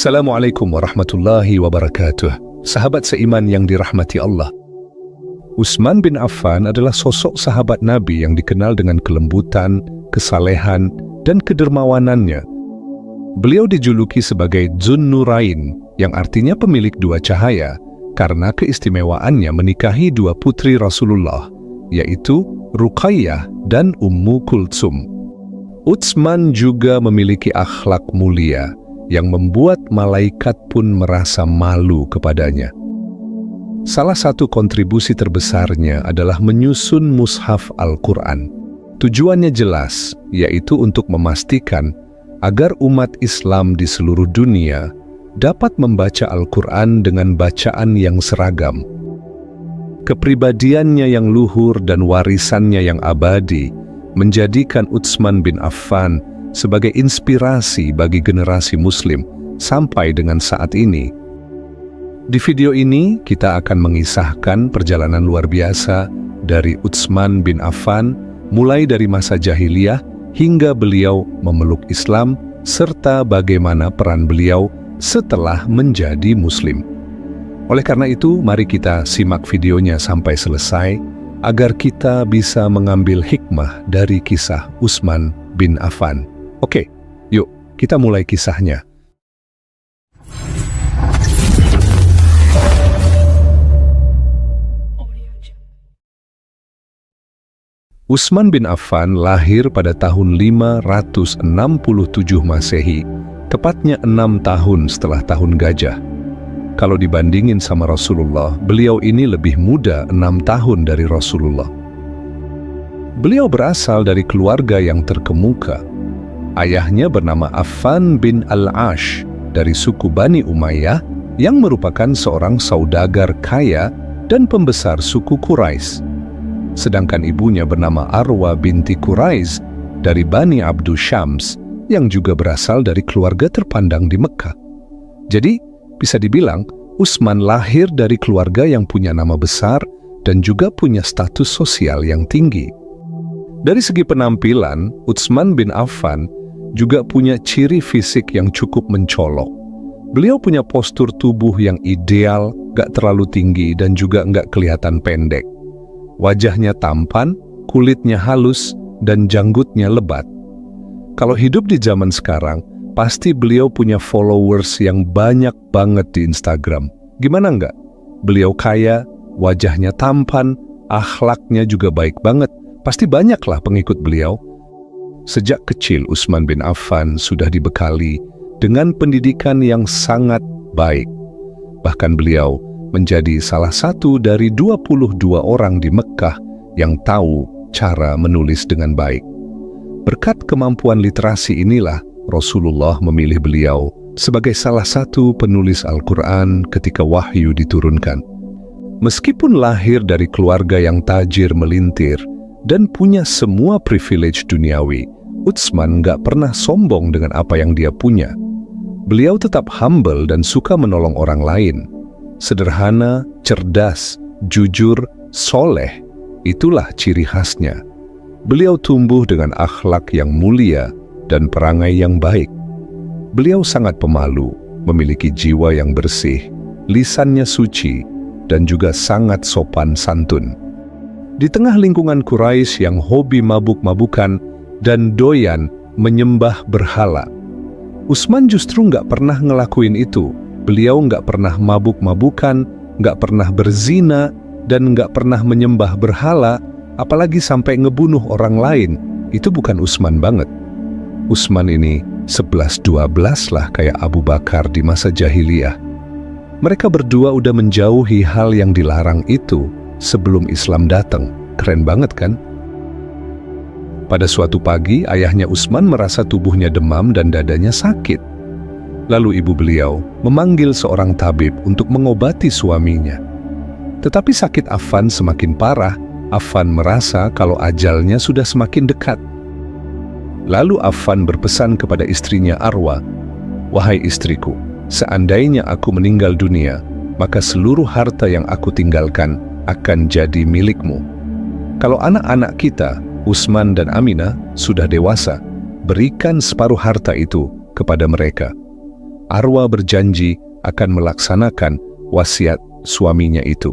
Assalamualaikum warahmatullahi wabarakatuh. Sahabat seiman yang dirahmati Allah. Utsman bin Affan adalah sosok sahabat Nabi yang dikenal dengan kelembutan, kesalehan, dan kedermawanannya. Beliau dijuluki sebagai Dzun Nurain, yang artinya pemilik dua cahaya, karena keistimewaannya menikahi dua putri Rasulullah, yaitu Ruqayyah dan Ummu Kultsum. Utsman juga memiliki akhlak mulia, yang membuat malaikat pun merasa malu kepadanya. Salah satu kontribusi terbesarnya adalah menyusun mushaf Al-Quran. Tujuannya jelas, yaitu untuk memastikan agar umat Islam di seluruh dunia dapat membaca Al-Quran dengan bacaan yang seragam. Kepribadiannya yang luhur dan warisannya yang abadi menjadikan Utsman bin Affan sebagai inspirasi bagi generasi Muslim sampai dengan saat ini. Di video ini, kita akan mengisahkan perjalanan luar biasa dari Utsman bin Affan, mulai dari masa jahiliyah hingga beliau memeluk Islam, serta bagaimana peran beliau setelah menjadi Muslim. Oleh karena itu, mari kita simak videonya sampai selesai, agar kita bisa mengambil hikmah dari kisah Utsman bin Affan. Oke, yuk kita mulai kisahnya. Utsman bin Affan lahir pada tahun 567 Masehi, tepatnya 6 tahun setelah tahun gajah. Kalau dibandingin sama Rasulullah, beliau ini lebih muda 6 tahun dari Rasulullah. Beliau berasal dari keluarga yang terkemuka. Ayahnya bernama Affan bin Al-Ash dari suku Bani Umayyah yang merupakan seorang saudagar kaya dan pembesar suku Quraisy. Sedangkan ibunya bernama Arwa binti Quraisy dari Bani Abdu Syams yang juga berasal dari keluarga terpandang di Mekah. Jadi, bisa dibilang Utsman lahir dari keluarga yang punya nama besar dan juga punya status sosial yang tinggi. Dari segi penampilan, Utsman bin Affan juga punya ciri fisik yang cukup mencolok. Beliau punya postur tubuh yang ideal, gak terlalu tinggi dan juga gak kelihatan pendek. Wajahnya tampan, kulitnya halus, dan janggutnya lebat. Kalau hidup di zaman sekarang, pasti beliau punya followers yang banyak banget di Instagram. Gimana enggak? Beliau kaya, wajahnya tampan, akhlaknya juga baik banget. Pasti banyaklah pengikut beliau. Sejak kecil, Utsman bin Affan sudah dibekali dengan pendidikan yang sangat baik. Bahkan beliau menjadi salah satu dari 22 orang di Mekah yang tahu cara menulis dengan baik. Berkat kemampuan literasi inilah, Rasulullah memilih beliau sebagai salah satu penulis Al-Quran ketika wahyu diturunkan. Meskipun lahir dari keluarga yang tajir melintir dan punya semua privilege duniawi, Utsman gak pernah sombong dengan apa yang dia punya. Beliau tetap humble dan suka menolong orang lain. Sederhana, cerdas, jujur, soleh, itulah ciri khasnya. Beliau tumbuh dengan akhlak yang mulia dan perangai yang baik. Beliau sangat pemalu, memiliki jiwa yang bersih, lisannya suci, dan juga sangat sopan santun. Di tengah lingkungan Quraisy yang hobi mabuk-mabukan dan doyan menyembah berhala, Utsman justru nggak pernah ngelakuin itu. Beliau nggak pernah mabuk-mabukan, nggak pernah berzina, dan nggak pernah menyembah berhala, apalagi sampai ngebunuh orang lain. Itu bukan Utsman banget. Utsman ini 11-12 lah kayak Abu Bakar di masa jahiliyah. Mereka berdua udah menjauhi hal yang dilarang itu sebelum Islam datang. Keren banget kan? Pada suatu pagi, ayahnya Utsman merasa tubuhnya demam dan dadanya sakit. Lalu ibu beliau memanggil seorang tabib untuk mengobati suaminya. Tetapi sakit Affan semakin parah. Affan merasa kalau ajalnya sudah semakin dekat. Lalu Affan berpesan kepada istrinya Arwa, "Wahai istriku, seandainya aku meninggal dunia, maka seluruh harta yang aku tinggalkan akan jadi milikmu. Kalau anak-anak kita, Utsman dan Aminah, sudah dewasa, berikan separuh harta itu kepada mereka." Arwa berjanji akan melaksanakan wasiat suaminya itu.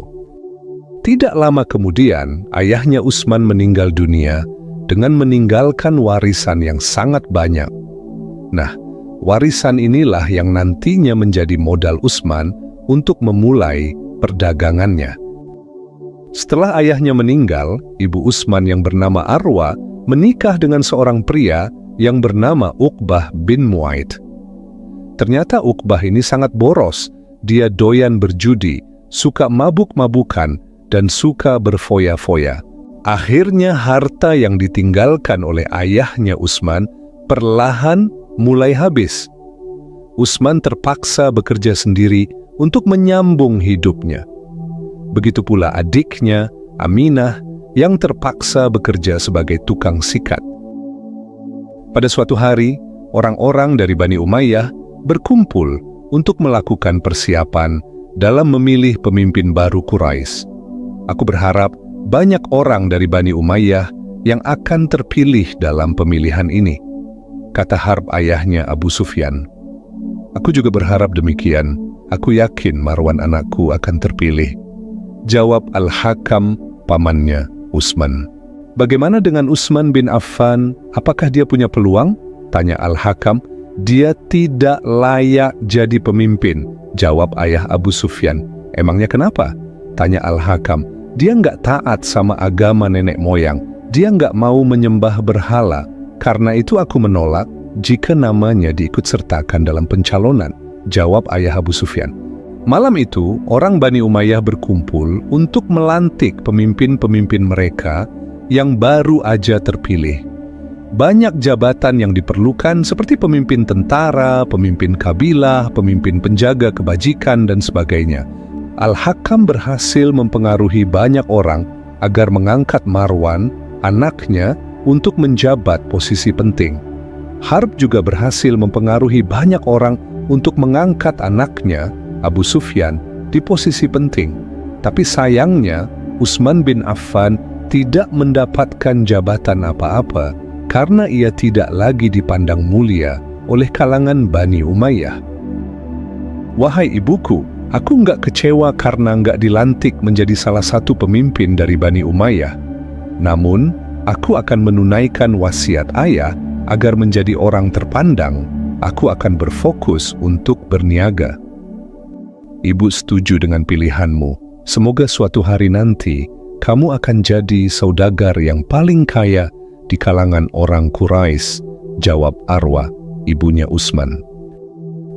Tidak lama kemudian, ayahnya Utsman meninggal dunia dengan meninggalkan warisan yang sangat banyak. Nah, warisan inilah yang nantinya menjadi modal Utsman untuk memulai perdagangannya. Setelah ayahnya meninggal, ibu Utsman yang bernama Arwa menikah dengan seorang pria yang bernama Uqbah bin Mu'aid. Ternyata Uqbah ini sangat boros. Dia doyan berjudi, suka mabuk-mabukan, dan suka berfoya-foya. Akhirnya harta yang ditinggalkan oleh ayahnya Utsman perlahan mulai habis. Utsman terpaksa bekerja sendiri untuk menyambung hidupnya. Begitu pula adiknya, Aminah, yang terpaksa bekerja sebagai tukang sikat. Pada suatu hari, orang-orang dari Bani Umayyah berkumpul untuk melakukan persiapan dalam memilih pemimpin baru Quraisy. Aku berharap banyak orang dari Bani Umayyah yang akan terpilih dalam pemilihan ini, kata Harb ayahnya Abu Sufyan. Aku juga berharap demikian. Aku yakin Marwan anakku akan terpilih, jawab Al-Hakam, pamannya Utsman. Bagaimana dengan Utsman bin Affan? Apakah dia punya peluang? Tanya Al-Hakam. Dia tidak layak jadi pemimpin, jawab ayah Abu Sufyan. Emangnya kenapa? Tanya Al-Hakam. Dia nggak taat sama agama nenek moyang. Dia nggak mau menyembah berhala. Karena itu aku menolak jika namanya diikutsertakan dalam pencalonan, jawab ayah Abu Sufyan. Malam itu, orang Bani Umayyah berkumpul untuk melantik pemimpin-pemimpin mereka yang baru aja terpilih. Banyak jabatan yang diperlukan seperti pemimpin tentara, pemimpin kabilah, pemimpin penjaga kebajikan, dan sebagainya. Al-Hakam berhasil mempengaruhi banyak orang agar mengangkat Marwan, anaknya, untuk menjabat posisi penting. Harb juga berhasil mempengaruhi banyak orang untuk mengangkat anaknya, Abu Sufyan, di posisi penting. Tapi sayangnya, Utsman bin Affan tidak mendapatkan jabatan apa-apa karena ia tidak lagi dipandang mulia oleh kalangan Bani Umayyah. Wahai ibuku, aku nggak kecewa karena nggak dilantik menjadi salah satu pemimpin dari Bani Umayyah. Namun, aku akan menunaikan wasiat ayah agar menjadi orang terpandang. Aku akan berfokus untuk berniaga. Ibu setuju dengan pilihanmu. Semoga suatu hari nanti kamu akan jadi saudagar yang paling kaya di kalangan orang Quraisy, jawab Arwa, ibunya Utsman.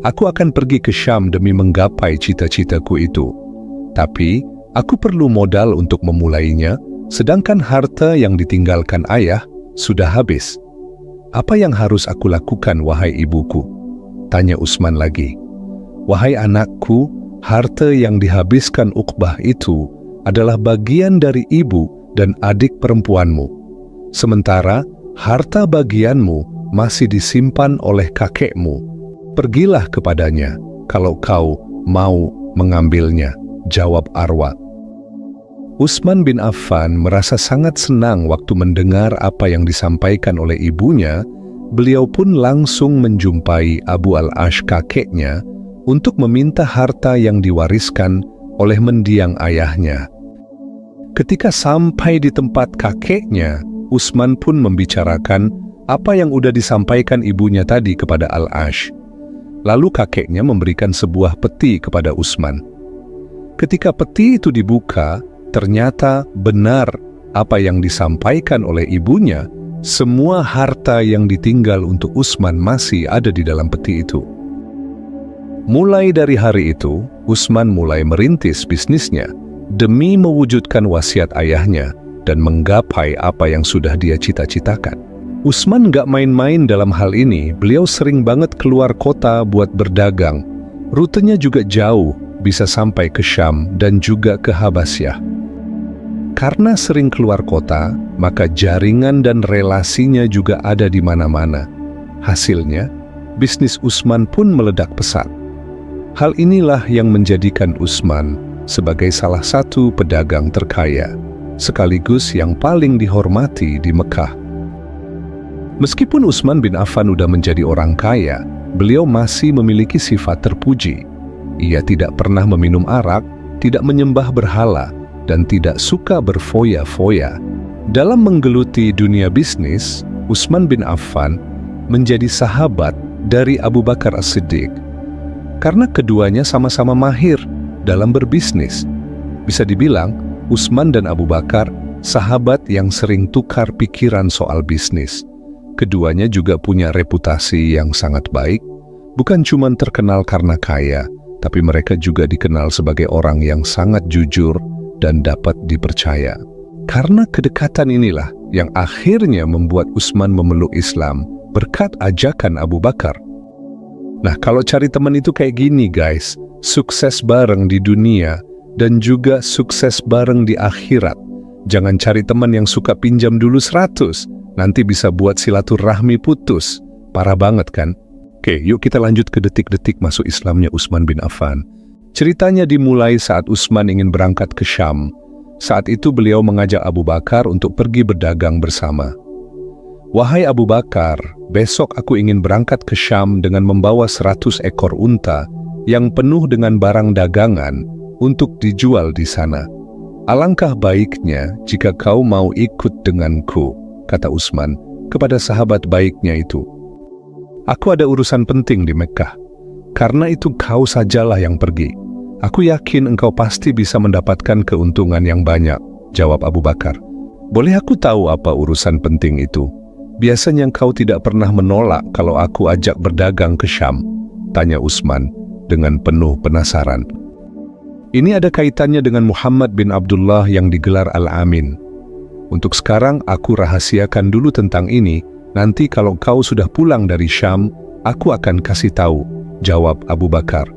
Aku akan pergi ke Syam demi menggapai cita-citaku itu. Tapi, aku perlu modal untuk memulainya, sedangkan harta yang ditinggalkan ayah sudah habis. Apa yang harus aku lakukan, wahai ibuku? Tanya Utsman lagi. Wahai anakku, harta yang dihabiskan Uqbah itu adalah bagian dari ibu dan adik perempuanmu. Sementara harta bagianmu masih disimpan oleh kakekmu. Pergilah kepadanya kalau kau mau mengambilnya, jawab Arwa. Utsman bin Affan merasa sangat senang waktu mendengar apa yang disampaikan oleh ibunya. Beliau pun langsung menjumpai Abu al-Ash kakeknya untuk meminta harta yang diwariskan oleh mendiang ayahnya. Ketika sampai di tempat kakeknya, Utsman pun membicarakan apa yang udah disampaikan ibunya tadi kepada Al-Ash. Lalu kakeknya memberikan sebuah peti kepada Utsman. Ketika peti itu dibuka, ternyata benar apa yang disampaikan oleh ibunya. Semua harta yang ditinggal untuk Utsman masih ada di dalam peti itu. Mulai dari hari itu, Utsman mulai merintis bisnisnya demi mewujudkan wasiat ayahnya dan menggapai apa yang sudah dia cita-citakan. Utsman gak main-main dalam hal ini. Beliau sering banget keluar kota buat berdagang. Rutenya juga jauh, bisa sampai ke Syam dan juga ke Habasyah. Karena sering keluar kota, maka jaringan dan relasinya juga ada di mana-mana. Hasilnya, bisnis Utsman pun meledak pesat. Hal inilah yang menjadikan Utsman sebagai salah satu pedagang terkaya, sekaligus yang paling dihormati di Mekah. Meskipun Utsman bin Affan udah menjadi orang kaya, beliau masih memiliki sifat terpuji. Ia tidak pernah meminum arak, tidak menyembah berhala, dan tidak suka berfoya-foya. Dalam menggeluti dunia bisnis, Utsman bin Affan menjadi sahabat dari Abu Bakar As-Siddiq. Karena keduanya sama-sama mahir dalam berbisnis. Bisa dibilang, Utsman dan Abu Bakar sahabat yang sering tukar pikiran soal bisnis. Keduanya juga punya reputasi yang sangat baik, bukan cuma terkenal karena kaya, tapi mereka juga dikenal sebagai orang yang sangat jujur dan dapat dipercaya. Karena kedekatan inilah yang akhirnya membuat Utsman memeluk Islam berkat ajakan Abu Bakar. Nah, kalau cari teman itu kayak gini guys, sukses bareng di dunia dan juga sukses bareng di akhirat. Jangan cari teman yang suka pinjam dulu 100, nanti bisa buat silaturahmi putus. Parah banget kan? Oke, yuk kita lanjut ke detik-detik masuk Islamnya Utsman bin Affan. Ceritanya dimulai saat Utsman ingin berangkat ke Syam. Saat itu beliau mengajak Abu Bakar untuk pergi berdagang bersama. "Wahai Abu Bakar, besok aku ingin berangkat ke Syam dengan membawa 100 ekor unta yang penuh dengan barang dagangan untuk dijual di sana. Alangkah baiknya jika kau mau ikut denganku," kata Utsman kepada sahabat baiknya itu. "Aku ada urusan penting di Mekkah. Karena itu kau sajalah yang pergi. Aku yakin engkau pasti bisa mendapatkan keuntungan yang banyak," jawab Abu Bakar. "Boleh aku tahu apa urusan penting itu? Biasanya engkau tidak pernah menolak kalau aku ajak berdagang ke Syam," tanya Utsman dengan penuh penasaran. Ini ada kaitannya dengan Muhammad bin Abdullah yang digelar Al-Amin. Untuk sekarang aku rahasiakan dulu tentang ini. Nanti kalau kau sudah pulang dari Syam, aku akan kasih tahu, jawab Abu Bakar.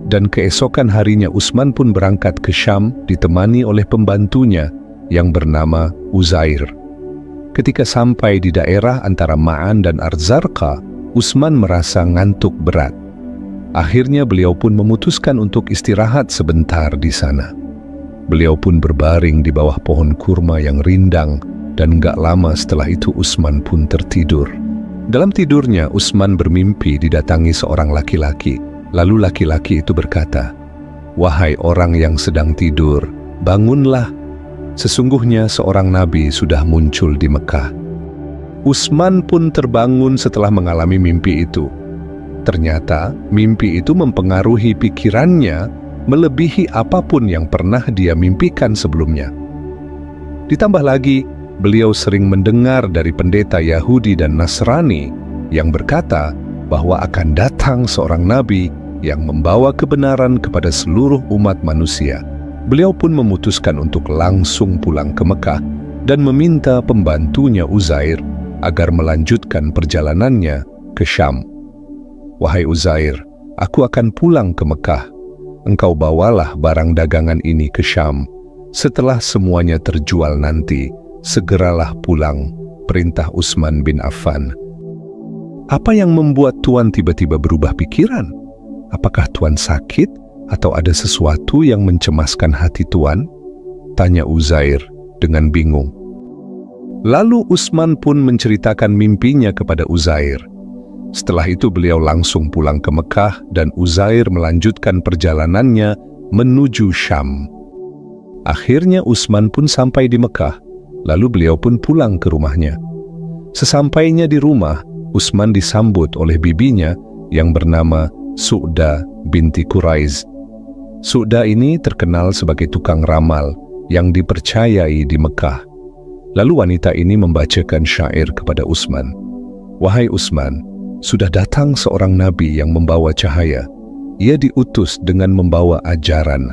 Dan keesokan harinya Utsman pun berangkat ke Syam ditemani oleh pembantunya yang bernama Uzair. Ketika sampai di daerah antara Ma'an dan Arzarqa, Utsman merasa ngantuk berat. Akhirnya beliau pun memutuskan untuk istirahat sebentar di sana. Beliau pun berbaring di bawah pohon kurma yang rindang, dan gak lama setelah itu Utsman pun tertidur. Dalam tidurnya, Utsman bermimpi didatangi seorang laki-laki. Lalu laki-laki itu berkata, "Wahai orang yang sedang tidur, bangunlah. Sesungguhnya seorang nabi sudah muncul di Mekah." Utsman pun terbangun setelah mengalami mimpi itu. Ternyata mimpi itu mempengaruhi pikirannya melebihi apapun yang pernah dia mimpikan sebelumnya. Ditambah lagi, beliau sering mendengar dari pendeta Yahudi dan Nasrani yang berkata bahwa akan datang seorang nabi yang membawa kebenaran kepada seluruh umat manusia. Beliau pun memutuskan untuk langsung pulang ke Mekah dan meminta pembantunya Uzair agar melanjutkan perjalanannya ke Syam. "Wahai Uzair, aku akan pulang ke Mekah. Engkau bawalah barang dagangan ini ke Syam. Setelah semuanya terjual nanti, segeralah pulang," perintah Utsman bin Affan. Apa yang membuat Tuan tiba-tiba berubah pikiran? Apakah Tuan sakit atau ada sesuatu yang mencemaskan hati Tuan? Tanya Uzair dengan bingung. Lalu Utsman pun menceritakan mimpinya kepada Uzair. Setelah itu beliau langsung pulang ke Mekah dan Uzair melanjutkan perjalanannya menuju Syam. Akhirnya Utsman pun sampai di Mekah, lalu beliau pun pulang ke rumahnya. Sesampainya di rumah, Utsman disambut oleh bibinya yang bernama Su'da binti Quraiz. Su'da ini terkenal sebagai tukang ramal yang dipercayai di Mekah. Lalu wanita ini membacakan syair kepada Utsman. "Wahai Utsman, sudah datang seorang nabi yang membawa cahaya. Ia diutus dengan membawa ajaran.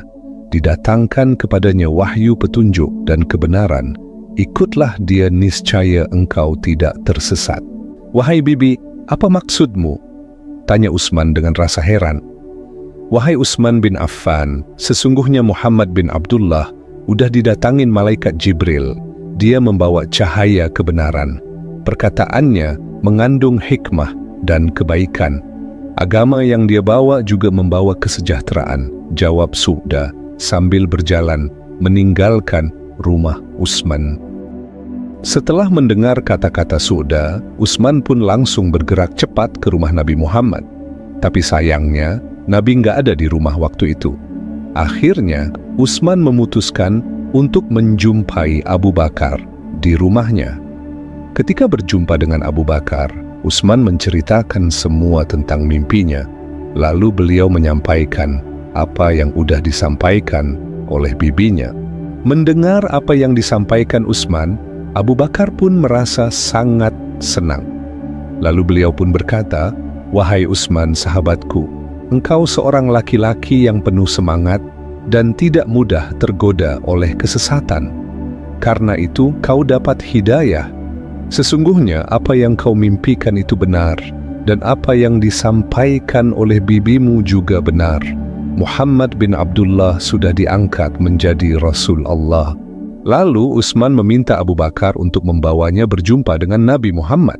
Didatangkan kepadanya wahyu petunjuk dan kebenaran. Ikutlah dia, niscaya engkau tidak tersesat." "Wahai bibi, apa maksudmu?" tanya Utsman dengan rasa heran. "Wahai Utsman bin Affan, sesungguhnya Muhammad bin Abdullah udah didatangin malaikat Jibril. Dia membawa cahaya kebenaran. Perkataannya mengandung hikmah dan kebaikan. Agama yang dia bawa juga membawa kesejahteraan," jawab Su'da sambil berjalan meninggalkan rumah Utsman. Setelah mendengar kata-kata Su'da, Utsman pun langsung bergerak cepat ke rumah Nabi Muhammad. Tapi sayangnya, Nabi nggak ada di rumah waktu itu. Akhirnya, Utsman memutuskan untuk menjumpai Abu Bakar di rumahnya. Ketika berjumpa dengan Abu Bakar, Utsman menceritakan semua tentang mimpinya. Lalu beliau menyampaikan apa yang udah disampaikan oleh bibinya. Mendengar apa yang disampaikan Utsman, Abu Bakar pun merasa sangat senang. Lalu beliau pun berkata, "Wahai Utsman sahabatku, engkau seorang laki-laki yang penuh semangat dan tidak mudah tergoda oleh kesesatan. Karena itu kau dapat hidayah. Sesungguhnya apa yang kau mimpikan itu benar, dan apa yang disampaikan oleh bibimu juga benar. Muhammad bin Abdullah sudah diangkat menjadi Rasul Allah." Lalu Utsman meminta Abu Bakar untuk membawanya berjumpa dengan Nabi Muhammad.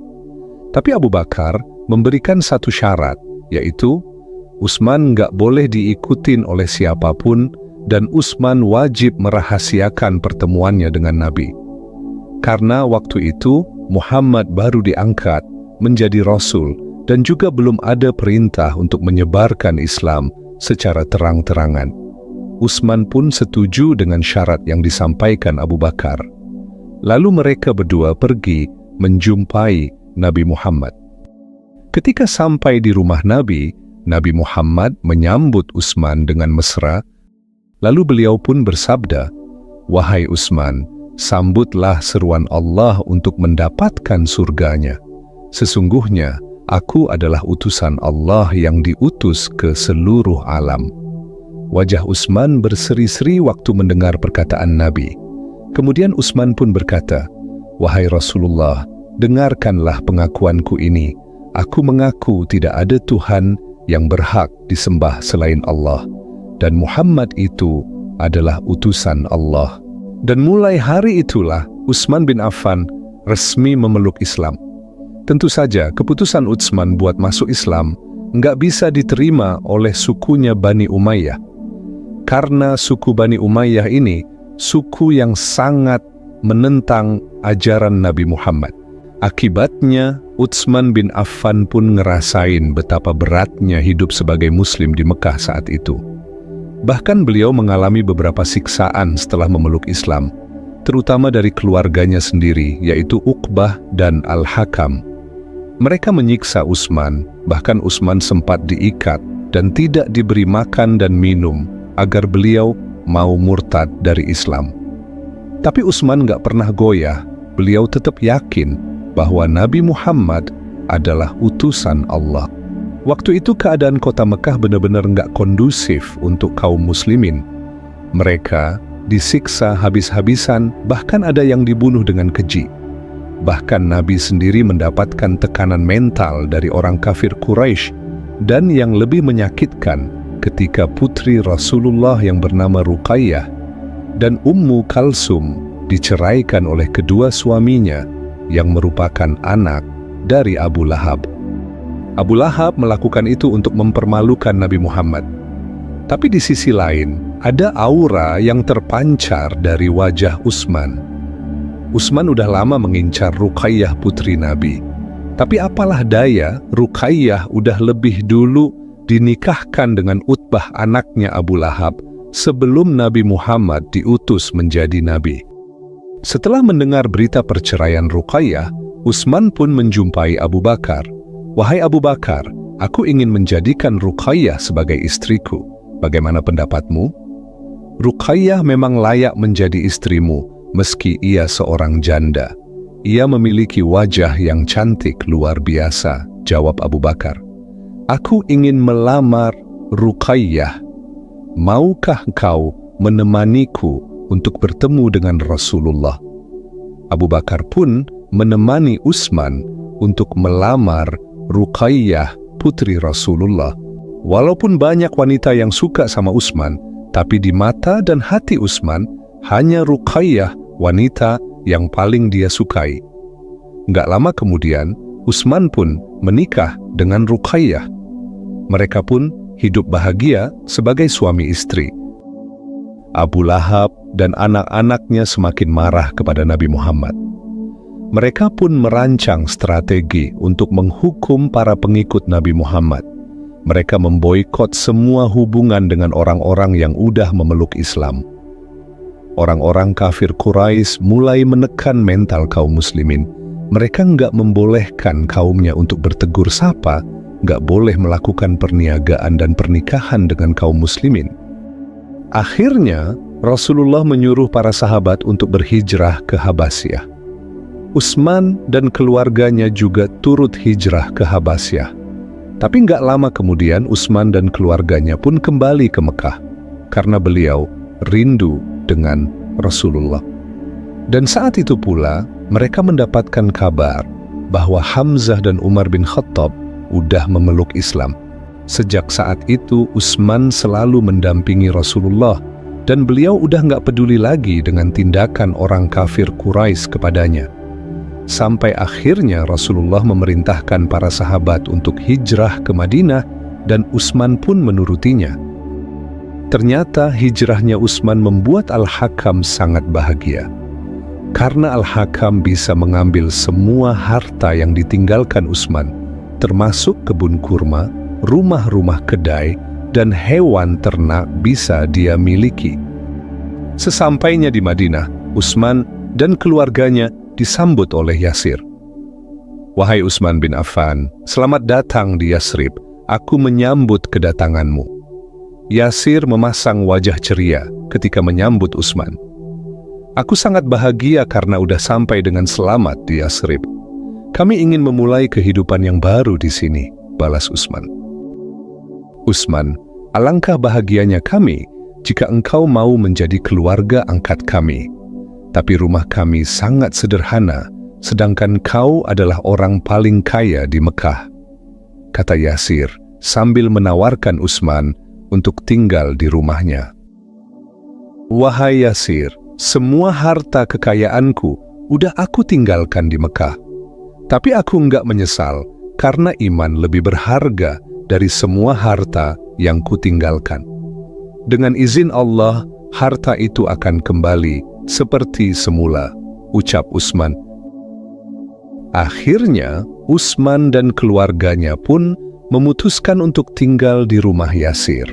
Tapi Abu Bakar memberikan satu syarat, yaitu Utsman nggak boleh diikutin oleh siapapun dan Utsman wajib merahasiakan pertemuannya dengan Nabi. Karena waktu itu Muhammad baru diangkat menjadi Rasul dan juga belum ada perintah untuk menyebarkan Islam secara terang-terangan. Utsman pun setuju dengan syarat yang disampaikan Abu Bakar. Lalu mereka berdua pergi menjumpai Nabi Muhammad. Ketika sampai di rumah Nabi, Nabi Muhammad menyambut Utsman dengan mesra. Lalu beliau pun bersabda, "Wahai Utsman, sambutlah seruan Allah untuk mendapatkan surganya. Sesungguhnya aku adalah utusan Allah yang diutus ke seluruh alam." Wajah Utsman berseri-seri waktu mendengar perkataan Nabi. Kemudian Utsman pun berkata, "Wahai Rasulullah, dengarkanlah pengakuanku ini. Aku mengaku tidak ada Tuhan yang berhak disembah selain Allah, dan Muhammad itu adalah utusan Allah." Dan mulai hari itulah Utsman bin Affan resmi memeluk Islam. Tentu saja keputusan Utsman buat masuk Islam nggak bisa diterima oleh sukunya Bani Umayyah. Karena suku Bani Umayyah ini suku yang sangat menentang ajaran Nabi Muhammad. Akibatnya, Utsman bin Affan pun ngerasain betapa beratnya hidup sebagai Muslim di Mekah saat itu. Bahkan beliau mengalami beberapa siksaan setelah memeluk Islam, terutama dari keluarganya sendiri, yaitu Uqbah dan Al-Hakam. Mereka menyiksa Utsman, bahkan Utsman sempat diikat dan tidak diberi makan dan minum, agar beliau mau murtad dari Islam. Tapi Utsman nggak pernah goyah. Beliau tetap yakin bahwa Nabi Muhammad adalah utusan Allah. Waktu itu keadaan kota Mekah benar-benar nggak kondusif untuk kaum muslimin. Mereka disiksa habis-habisan, bahkan ada yang dibunuh dengan keji. Bahkan Nabi sendiri mendapatkan tekanan mental dari orang kafir Quraisy, dan yang lebih menyakitkan, ketika putri Rasulullah yang bernama Ruqayyah dan Ummu Kalsum diceraikan oleh kedua suaminya yang merupakan anak dari Abu Lahab. Abu Lahab melakukan itu untuk mempermalukan Nabi Muhammad. Tapi di sisi lain, ada aura yang terpancar dari wajah Utsman. Utsman udah lama mengincar Ruqayyah putri Nabi. Tapi apalah daya, Ruqayyah udah lebih dulu dinikahkan dengan Utbah anaknya Abu Lahab sebelum Nabi Muhammad diutus menjadi nabi. Setelah mendengar berita perceraian Ruqayyah, Utsman pun menjumpai Abu Bakar. "Wahai Abu Bakar, aku ingin menjadikan Ruqayyah sebagai istriku. Bagaimana pendapatmu?" "Ruqayyah memang layak menjadi istrimu, meski ia seorang janda. Ia memiliki wajah yang cantik luar biasa," jawab Abu Bakar. "Aku ingin melamar Ruqayyah. Maukah kau menemaniku untuk bertemu dengan Rasulullah?" Abu Bakar pun menemani Utsman untuk melamar Ruqayyah putri Rasulullah. Walaupun banyak wanita yang suka sama Utsman, tapi di mata dan hati Utsman, hanya Ruqayyah wanita yang paling dia sukai. Nggak lama kemudian, Utsman pun menikah dengan Ruqayyah. Mereka pun hidup bahagia sebagai suami istri. Abu Lahab dan anak-anaknya semakin marah kepada Nabi Muhammad. Mereka pun merancang strategi untuk menghukum para pengikut Nabi Muhammad. Mereka memboikot semua hubungan dengan orang-orang yang udah memeluk Islam. Orang-orang kafir Quraisy mulai menekan mental kaum muslimin. Mereka nggak membolehkan kaumnya untuk bertegur sapa, nggak boleh melakukan perniagaan dan pernikahan dengan kaum muslimin. Akhirnya, Rasulullah menyuruh para sahabat untuk berhijrah ke Habasyah. Utsman dan keluarganya juga turut hijrah ke Habasyah. Tapi nggak lama kemudian Utsman dan keluarganya pun kembali ke Mekah, karena beliau rindu dengan Rasulullah. Dan saat itu pula, mereka mendapatkan kabar bahwa Hamzah dan Umar bin Khattab udah memeluk Islam. Sejak saat itu, Utsman selalu mendampingi Rasulullah, dan beliau udah nggak peduli lagi dengan tindakan orang kafir Quraisy kepadanya. Sampai akhirnya Rasulullah memerintahkan para sahabat untuk hijrah ke Madinah, dan Utsman pun menurutinya. Ternyata hijrahnya Utsman membuat Al-Hakam sangat bahagia. Karena Al-Hakam bisa mengambil semua harta yang ditinggalkan Utsman, termasuk kebun kurma, rumah-rumah kedai, dan hewan ternak bisa dia miliki. Sesampainya di Madinah, Utsman dan keluarganya disambut oleh Yasir. "Wahai Utsman bin Affan, selamat datang di Yasrib. Aku menyambut kedatanganmu." Yasir memasang wajah ceria ketika menyambut Utsman. "Aku sangat bahagia karena udah sampai dengan selamat di Yasrib. Kami ingin memulai kehidupan yang baru di sini," balas Utsman. "Utsman, alangkah bahagianya kami jika engkau mau menjadi keluarga angkat kami. Tapi rumah kami sangat sederhana, sedangkan kau adalah orang paling kaya di Mekah," kata Yasir sambil menawarkan Utsman untuk tinggal di rumahnya. "Wahai Yasir, semua harta kekayaanku udah aku tinggalkan di Mekah. Tapi aku nggak menyesal karena iman lebih berharga dari semua harta yang kutinggalkan. Dengan izin Allah, harta itu akan kembali seperti semula," ucap Utsman. Akhirnya, Utsman dan keluarganya pun memutuskan untuk tinggal di rumah Yasir.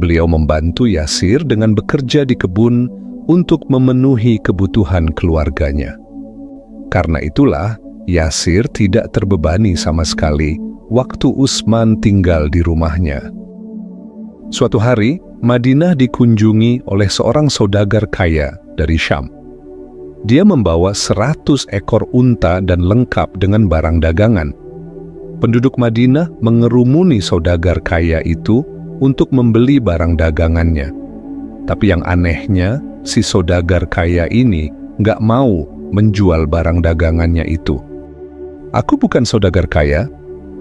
Beliau membantu Yasir dengan bekerja di kebun untuk memenuhi kebutuhan keluarganya. Karena itulah, Yasir tidak terbebani sama sekali waktu Utsman tinggal di rumahnya. Suatu hari, Madinah dikunjungi oleh seorang saudagar kaya dari Syam. Dia membawa 100 ekor unta dan lengkap dengan barang dagangan. Penduduk Madinah mengerumuni saudagar kaya itu untuk membeli barang dagangannya. Tapi yang anehnya, si saudagar kaya ini nggak mau menjual barang dagangannya itu. "Aku bukan saudagar kaya,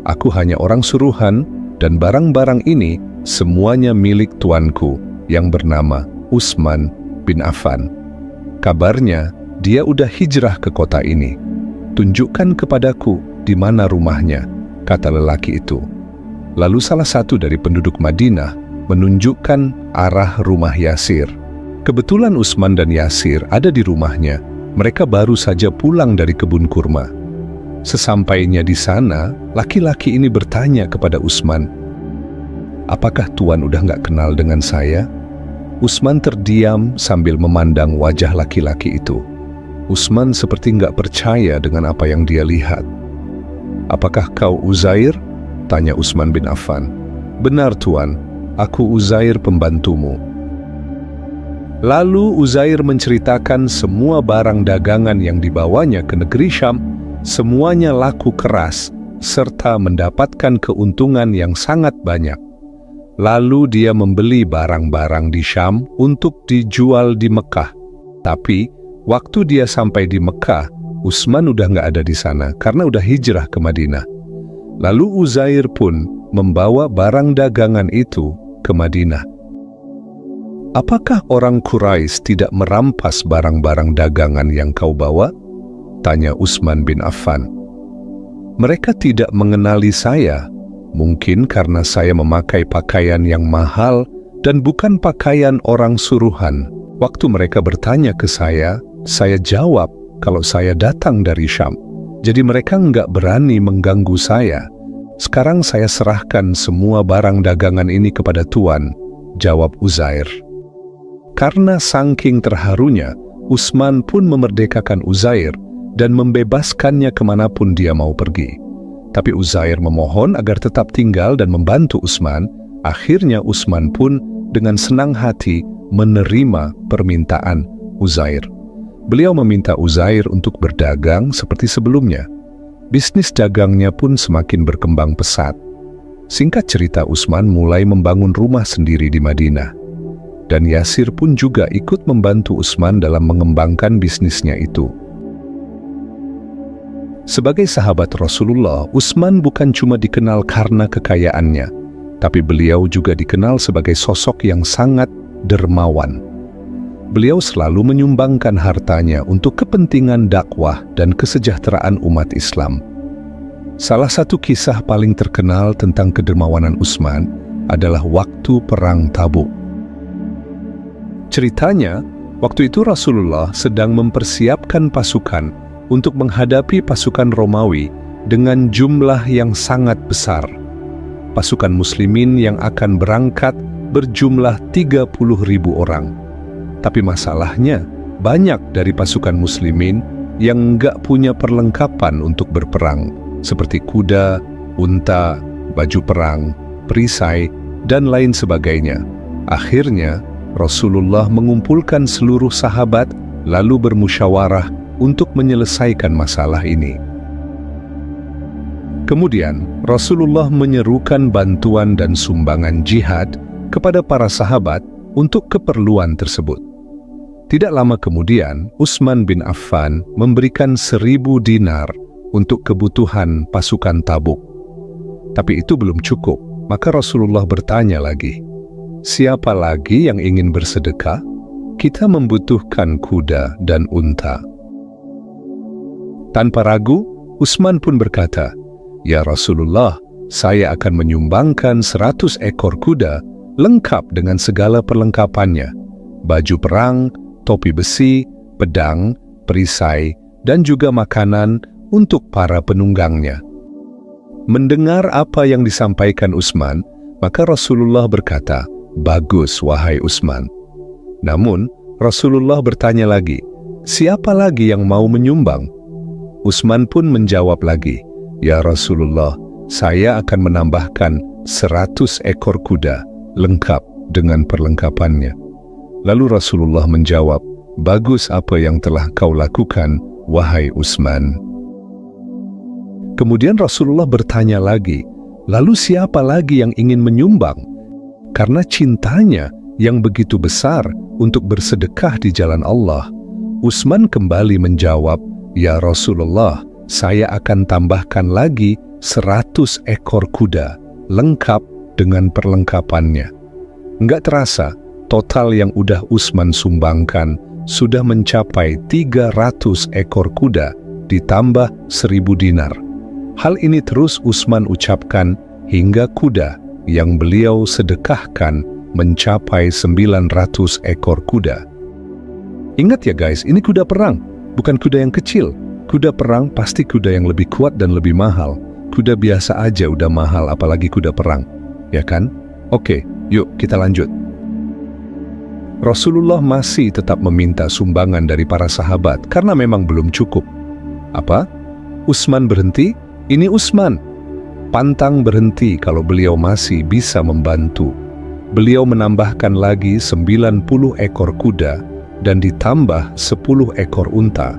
aku hanya orang suruhan, dan barang-barang ini semuanya milik tuanku yang bernama Utsman bin Affan. Kabarnya dia udah hijrah ke kota ini. Tunjukkan kepadaku di mana rumahnya," kata lelaki itu. Lalu salah satu dari penduduk Madinah menunjukkan arah rumah Yasir. Kebetulan Utsman dan Yasir ada di rumahnya. Mereka baru saja pulang dari kebun kurma. Sesampainya di sana, laki-laki ini bertanya kepada Utsman, "Apakah Tuan udah nggak kenal dengan saya?" Utsman terdiam sambil memandang wajah laki-laki itu. Utsman seperti nggak percaya dengan apa yang dia lihat. "Apakah kau Uzair?" tanya Utsman bin Affan. "Benar Tuan, aku Uzair pembantumu." Lalu Uzair menceritakan semua barang dagangan yang dibawanya ke negeri Syam. Semuanya laku keras, serta mendapatkan keuntungan yang sangat banyak. Lalu dia membeli barang-barang di Syam untuk dijual di Mekah. Tapi, waktu dia sampai di Mekah, Utsman udah nggak ada di sana karena udah hijrah ke Madinah. Lalu Uzair pun membawa barang dagangan itu ke Madinah. "Apakah orang Quraisy tidak merampas barang-barang dagangan yang kau bawa?" tanya Utsman bin Affan. "Mereka tidak mengenali saya, mungkin karena saya memakai pakaian yang mahal dan bukan pakaian orang suruhan. Waktu mereka bertanya ke saya jawab kalau saya datang dari Syam. Jadi mereka nggak berani mengganggu saya. Sekarang saya serahkan semua barang dagangan ini kepada Tuan, jawab Uzair. Karena saking terharunya, Utsman pun memerdekakan Uzair dan membebaskannya kemanapun dia mau pergi. Tapi Uzair memohon agar tetap tinggal dan membantu Utsman. Akhirnya Utsman pun dengan senang hati menerima permintaan Uzair. Beliau meminta Uzair untuk berdagang seperti sebelumnya. Bisnis dagangnya pun semakin berkembang pesat. Singkat cerita, Utsman mulai membangun rumah sendiri di Madinah. Dan Yasir pun juga ikut membantu Utsman dalam mengembangkan bisnisnya itu. Sebagai sahabat Rasulullah, Utsman bukan cuma dikenal karena kekayaannya, tapi beliau juga dikenal sebagai sosok yang sangat dermawan. Beliau selalu menyumbangkan hartanya untuk kepentingan dakwah dan kesejahteraan umat Islam. Salah satu kisah paling terkenal tentang kedermawanan Utsman adalah waktu Perang Tabuk. Ceritanya, waktu itu Rasulullah sedang mempersiapkan pasukan untuk menghadapi pasukan Romawi dengan jumlah yang sangat besar. Pasukan muslimin yang akan berangkat berjumlah 30.000 orang. Tapi masalahnya, banyak dari pasukan muslimin yang nggak punya perlengkapan untuk berperang, seperti kuda, unta, baju perang, perisai, dan lain sebagainya. Akhirnya, Rasulullah mengumpulkan seluruh sahabat lalu bermusyawarah untuk menyelesaikan masalah ini. Kemudian, Rasulullah menyerukan bantuan dan sumbangan jihad kepada para sahabat untuk keperluan tersebut. Tidak lama kemudian, Utsman bin Affan memberikan 1.000 dinar untuk kebutuhan pasukan Tabuk. Tapi itu belum cukup, maka Rasulullah bertanya lagi, "Siapa lagi yang ingin bersedekah? Kita membutuhkan kuda dan unta." Tanpa ragu, Utsman pun berkata, "Ya Rasulullah, saya akan menyumbangkan 100 ekor kuda lengkap dengan segala perlengkapannya, baju perang, topi besi, pedang, perisai, dan juga makanan untuk para penunggangnya." Mendengar apa yang disampaikan Utsman, maka Rasulullah berkata, "Bagus, wahai Utsman." Namun, Rasulullah bertanya lagi, "Siapa lagi yang mau menyumbang?" Utsman pun menjawab lagi, "Ya Rasulullah, saya akan menambahkan 100 ekor kuda lengkap dengan perlengkapannya." Lalu Rasulullah menjawab, "Bagus apa yang telah kau lakukan, wahai Utsman." Kemudian Rasulullah bertanya lagi, "Lalu siapa lagi yang ingin menyumbang?" Karena cintanya yang begitu besar untuk bersedekah di jalan Allah, Utsman kembali menjawab, "Ya Rasulullah, saya akan tambahkan lagi 100 ekor kuda, lengkap dengan perlengkapannya." Nggak terasa, total yang udah Utsman sumbangkan sudah mencapai 300 ekor kuda ditambah 1.000 dinar. Hal ini terus Utsman ucapkan hingga kuda yang beliau sedekahkan mencapai 900 ekor kuda. Ingat ya guys, ini kuda perang, bukan kuda yang kecil. Kuda perang pasti kuda yang lebih kuat dan lebih mahal. Kuda biasa aja udah mahal, apalagi kuda perang, ya kan? Oke, yuk kita lanjut. Rasulullah masih tetap meminta sumbangan dari para sahabat karena memang belum cukup. Apa? Utsman berhenti? Ini Utsman. Pantang berhenti kalau beliau masih bisa membantu. Beliau menambahkan lagi 90 ekor kuda dan ditambah 10 ekor unta.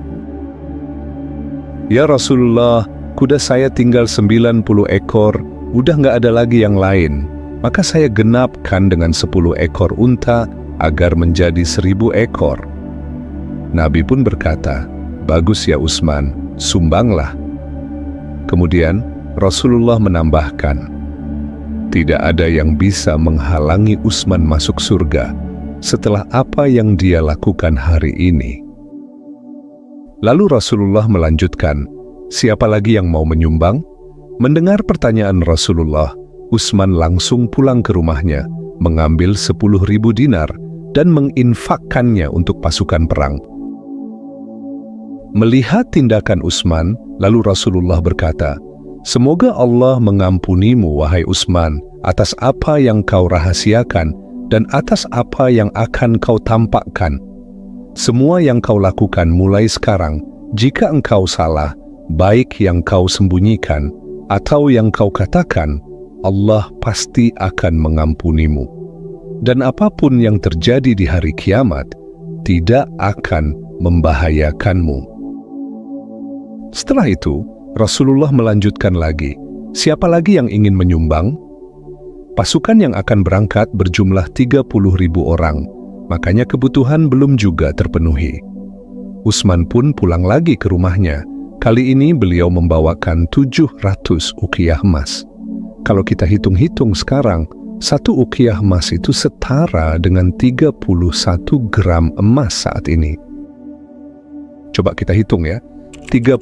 "Ya Rasulullah, kuda saya tinggal 90 ekor, udah nggak ada lagi yang lain. Maka saya genapkan dengan 10 ekor unta agar menjadi 1.000 ekor. Nabi pun berkata, "Bagus ya Utsman, sumbanglah." Kemudian Rasulullah menambahkan, "Tidak ada yang bisa menghalangi Utsman masuk surga setelah apa yang dia lakukan hari ini." Lalu Rasulullah melanjutkan, "Siapa lagi yang mau menyumbang?" Mendengar pertanyaan Rasulullah, Utsman langsung pulang ke rumahnya, mengambil 10.000 dinar dan menginfakkannya untuk pasukan perang. Melihat tindakan Utsman, lalu Rasulullah berkata, "Semoga Allah mengampunimu, wahai Utsman, atas apa yang kau rahasiakan dan atas apa yang akan kau tampakkan. Semua yang kau lakukan mulai sekarang, jika engkau salah, baik yang kau sembunyikan atau yang kau katakan, Allah pasti akan mengampunimu. Dan apapun yang terjadi di hari kiamat, tidak akan membahayakanmu." Setelah itu, Rasulullah melanjutkan lagi, "Siapa lagi yang ingin menyumbang?" Pasukan yang akan berangkat berjumlah 30.000 orang, makanya kebutuhan belum juga terpenuhi. Utsman pun pulang lagi ke rumahnya. Kali ini beliau membawakan 700 uqiyah emas. Kalau kita hitung-hitung sekarang, 1 uqiyah emas itu setara dengan 31 gram emas saat ini. Coba kita hitung ya, 31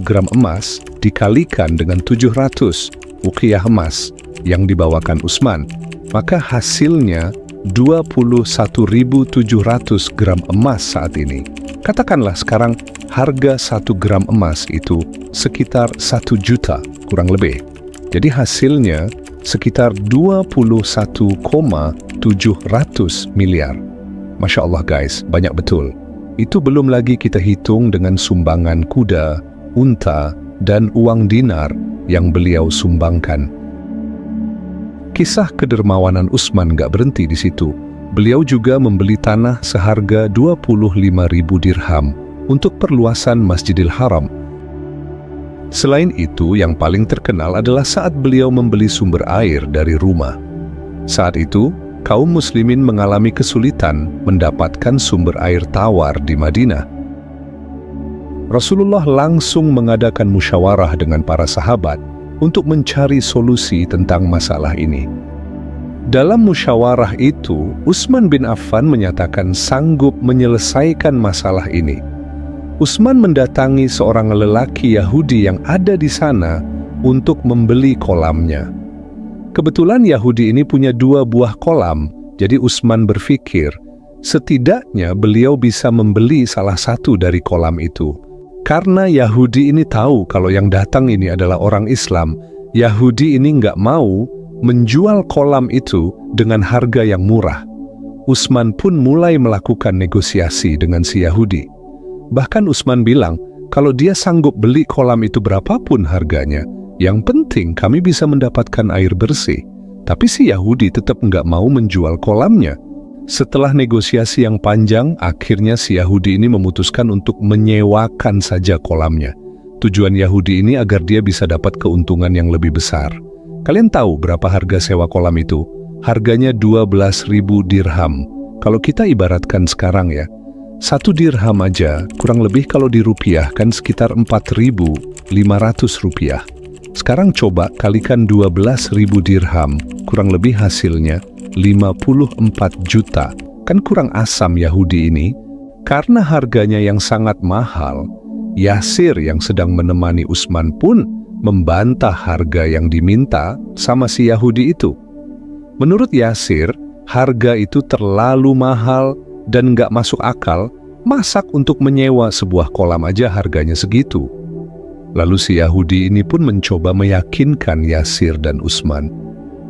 gram emas dikalikan dengan 700 uqiyah emas yang dibawakan Utsman, maka hasilnya 21.700 gram emas saat ini. Katakanlah sekarang harga 1 gram emas itu sekitar 1 juta kurang lebih. Jadi hasilnya sekitar 21,700 miliar. Masya Allah guys, banyak betul. Itu belum lagi kita hitung dengan sumbangan kuda, unta, dan uang dinar yang beliau sumbangkan. Kisah kedermawanan Utsman gak berhenti di situ. Beliau juga membeli tanah seharga 25.000 dirham untuk perluasan Masjidil Haram. Selain itu, yang paling terkenal adalah saat beliau membeli sumber air dari rumah. Saat itu, kaum muslimin mengalami kesulitan mendapatkan sumber air tawar di Madinah. Rasulullah langsung mengadakan musyawarah dengan para sahabat untuk mencari solusi tentang masalah ini. Dalam musyawarah itu, Utsman bin Affan menyatakan sanggup menyelesaikan masalah ini. Utsman mendatangi seorang lelaki Yahudi yang ada di sana untuk membeli kolamnya. Kebetulan Yahudi ini punya 2 buah kolam, jadi Utsman berpikir, setidaknya beliau bisa membeli salah satu dari kolam itu. Karena Yahudi ini tahu kalau yang datang ini adalah orang Islam, Yahudi ini nggak mau menjual kolam itu dengan harga yang murah. Utsman pun mulai melakukan negosiasi dengan si Yahudi. Bahkan Utsman bilang, kalau dia sanggup beli kolam itu berapapun harganya, yang penting kami bisa mendapatkan air bersih. Tapi si Yahudi tetap nggak mau menjual kolamnya. Setelah negosiasi yang panjang, akhirnya si Yahudi ini memutuskan untuk menyewakan saja kolamnya. Tujuan Yahudi ini agar dia bisa dapat keuntungan yang lebih besar. Kalian tahu berapa harga sewa kolam itu? Harganya 12.000 dirham. Kalau kita ibaratkan sekarang ya, 1 dirham aja kurang lebih kalau dirupiahkan sekitar 4.500 rupiah. Sekarang coba kalikan 12.000 dirham, kurang lebih hasilnya 54 juta. Kan kurang asam Yahudi ini. Karena harganya yang sangat mahal, Yasir yang sedang menemani Utsman pun membantah harga yang diminta sama si Yahudi itu. Menurut Yasir, harga itu terlalu mahal dan nggak masuk akal. Masak untuk menyewa sebuah kolam aja harganya segitu. Lalu si Yahudi ini pun mencoba meyakinkan Yasir dan Utsman.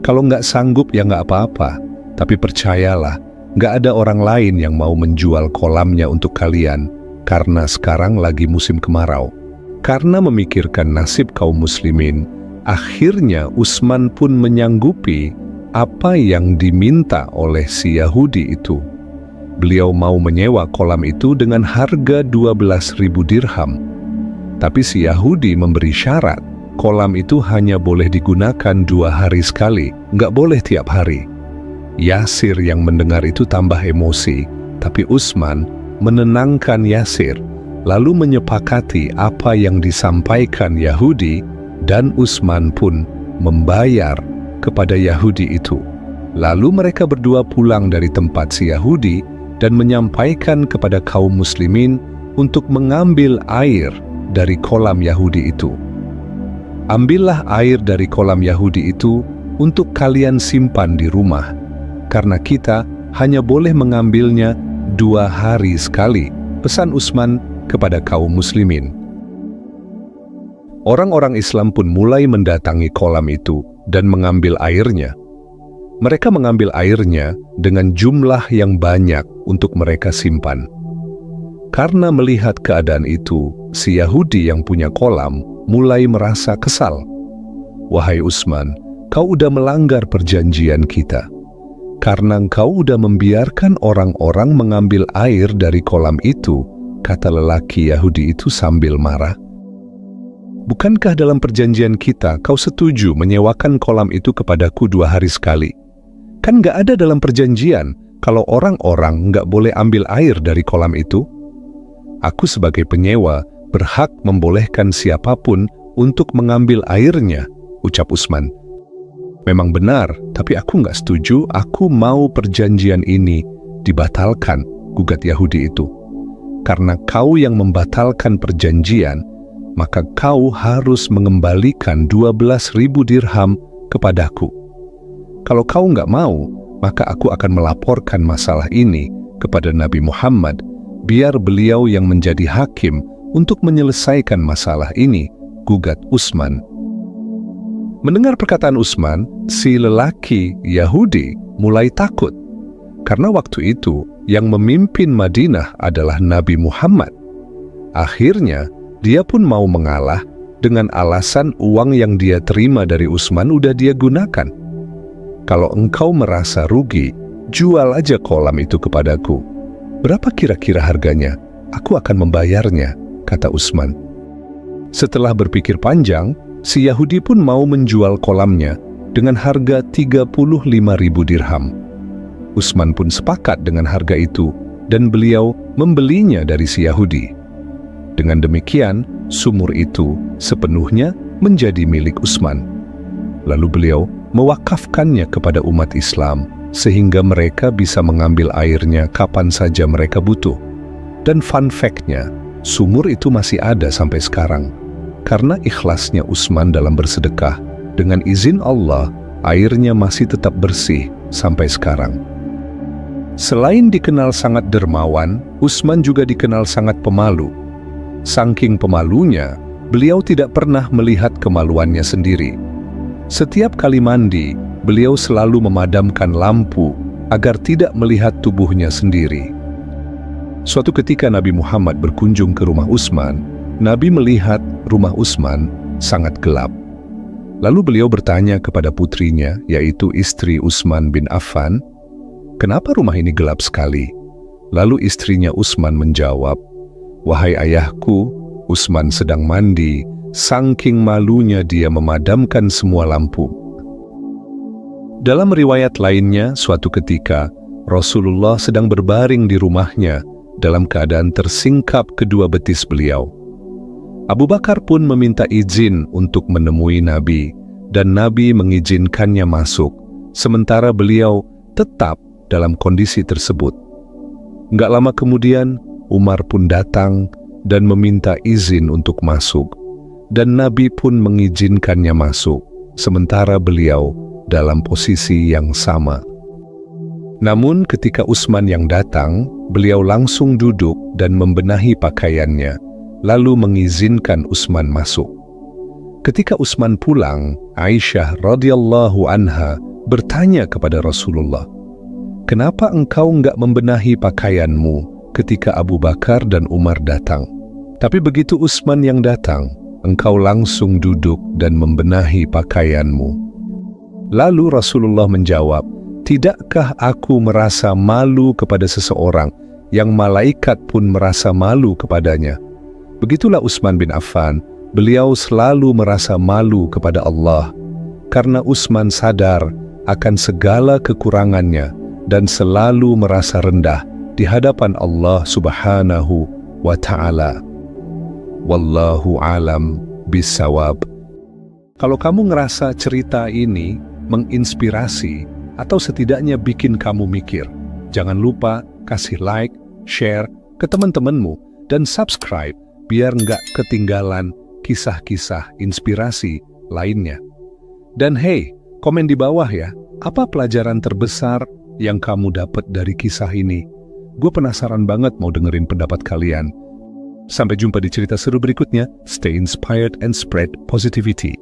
Kalau nggak sanggup ya nggak apa-apa, tapi percayalah, nggak ada orang lain yang mau menjual kolamnya untuk kalian, karena sekarang lagi musim kemarau. Karena memikirkan nasib kaum muslimin, akhirnya Utsman pun menyanggupi apa yang diminta oleh si Yahudi itu. Beliau mau menyewa kolam itu dengan harga 12.000 dirham. Tapi si Yahudi memberi syarat, kolam itu hanya boleh digunakan 2 hari sekali, nggak boleh tiap hari. Yasir yang mendengar itu tambah emosi, tapi Utsman menenangkan Yasir, lalu menyepakati apa yang disampaikan Yahudi, dan Utsman pun membayar kepada Yahudi itu. Lalu mereka berdua pulang dari tempat si Yahudi dan menyampaikan kepada kaum muslimin untuk mengambil air dari kolam Yahudi itu. Ambillah air dari kolam Yahudi itu untuk kalian simpan di rumah, karena kita hanya boleh mengambilnya 2 hari sekali, pesan Utsman kepada kaum muslimin. Orang-orang Islam pun mulai mendatangi kolam itu dan mengambil airnya. Mereka mengambil airnya dengan jumlah yang banyak untuk mereka simpan. Karena melihat keadaan itu, si Yahudi yang punya kolam mulai merasa kesal. "Wahai Utsman, kau udah melanggar perjanjian kita. Karena engkau udah membiarkan orang-orang mengambil air dari kolam itu," kata lelaki Yahudi itu sambil marah. "Bukankah dalam perjanjian kita kau setuju menyewakan kolam itu kepadaku 2 hari sekali? Kan nggak ada dalam perjanjian kalau orang-orang nggak boleh ambil air dari kolam itu. Aku sebagai penyewa berhak membolehkan siapapun untuk mengambil airnya," ucap Utsman. "Memang benar, tapi aku nggak setuju. Aku mau perjanjian ini dibatalkan," gugat Yahudi itu. "Karena kau yang membatalkan perjanjian, maka kau harus mengembalikan 12.000 dirham kepadaku. Kalau kau nggak mau, maka aku akan melaporkan masalah ini kepada Nabi Muhammad, biar beliau yang menjadi hakim untuk menyelesaikan masalah ini," gugat Utsman. Mendengar perkataan Utsman, si lelaki Yahudi mulai takut. Karena waktu itu yang memimpin Madinah adalah Nabi Muhammad. Akhirnya, dia pun mau mengalah dengan alasan uang yang dia terima dari Utsman udah dia gunakan. "Kalau engkau merasa rugi, jual aja kolam itu kepadaku. Berapa kira-kira harganya? Aku akan membayarnya," kata Utsman. Setelah berpikir panjang, si Yahudi pun mau menjual kolamnya dengan harga 35.000 dirham. Utsman pun sepakat dengan harga itu dan beliau membelinya dari si Yahudi. Dengan demikian, sumur itu sepenuhnya menjadi milik Utsman. Lalu beliau mewakafkannya kepada umat Islam sehingga mereka bisa mengambil airnya kapan saja mereka butuh. Dan fun fact-nya, sumur itu masih ada sampai sekarang. Karena ikhlasnya Utsman dalam bersedekah, dengan izin Allah, airnya masih tetap bersih sampai sekarang. Selain dikenal sangat dermawan, Utsman juga dikenal sangat pemalu. Saking pemalunya, beliau tidak pernah melihat kemaluannya sendiri. Setiap kali mandi, beliau selalu memadamkan lampu agar tidak melihat tubuhnya sendiri. Suatu ketika Nabi Muhammad berkunjung ke rumah Utsman, Nabi melihat rumah Utsman sangat gelap. Lalu beliau bertanya kepada putrinya, yaitu istri Utsman bin Affan, "Kenapa rumah ini gelap sekali?" Lalu istrinya Utsman menjawab, "Wahai ayahku, Utsman sedang mandi, saking malunya dia memadamkan semua lampu." Dalam riwayat lainnya, suatu ketika Rasulullah sedang berbaring di rumahnya dalam keadaan tersingkap kedua betis beliau. Abu Bakar pun meminta izin untuk menemui Nabi, dan Nabi mengizinkannya masuk, sementara beliau tetap dalam kondisi tersebut. Nggak lama kemudian, Umar pun datang dan meminta izin untuk masuk, dan Nabi pun mengizinkannya masuk, sementara beliau dalam posisi yang sama. Namun ketika Utsman yang datang, beliau langsung duduk dan membenahi pakaiannya, lalu mengizinkan Utsman masuk. Ketika Utsman pulang, Aisyah radhiyallahu anha bertanya kepada Rasulullah, "Kenapa engkau nggak membenahi pakaianmu ketika Abu Bakar dan Umar datang? Tapi begitu Utsman yang datang, engkau langsung duduk dan membenahi pakaianmu." Lalu Rasulullah menjawab, "Tidakkah aku merasa malu kepada seseorang yang malaikat pun merasa malu kepadanya? Begitulah Utsman bin Affan, beliau selalu merasa malu kepada Allah, karena Utsman sadar akan segala kekurangannya dan selalu merasa rendah di hadapan Allah Subhanahu wa Ta'ala. Wallahu alam bisawab. Kalau kamu ngerasa cerita ini menginspirasi atau setidaknya bikin kamu mikir, jangan lupa kasih like, share ke teman-temanmu, dan subscribe biar nggak ketinggalan kisah-kisah inspirasi lainnya. Dan hey, komen di bawah ya, apa pelajaran terbesar yang kamu dapat dari kisah ini? Gue penasaran banget mau dengerin pendapat kalian. Sampai jumpa di cerita seru berikutnya. Stay inspired and spread positivity.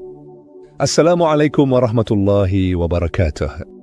Assalamualaikum warahmatullahi wabarakatuh.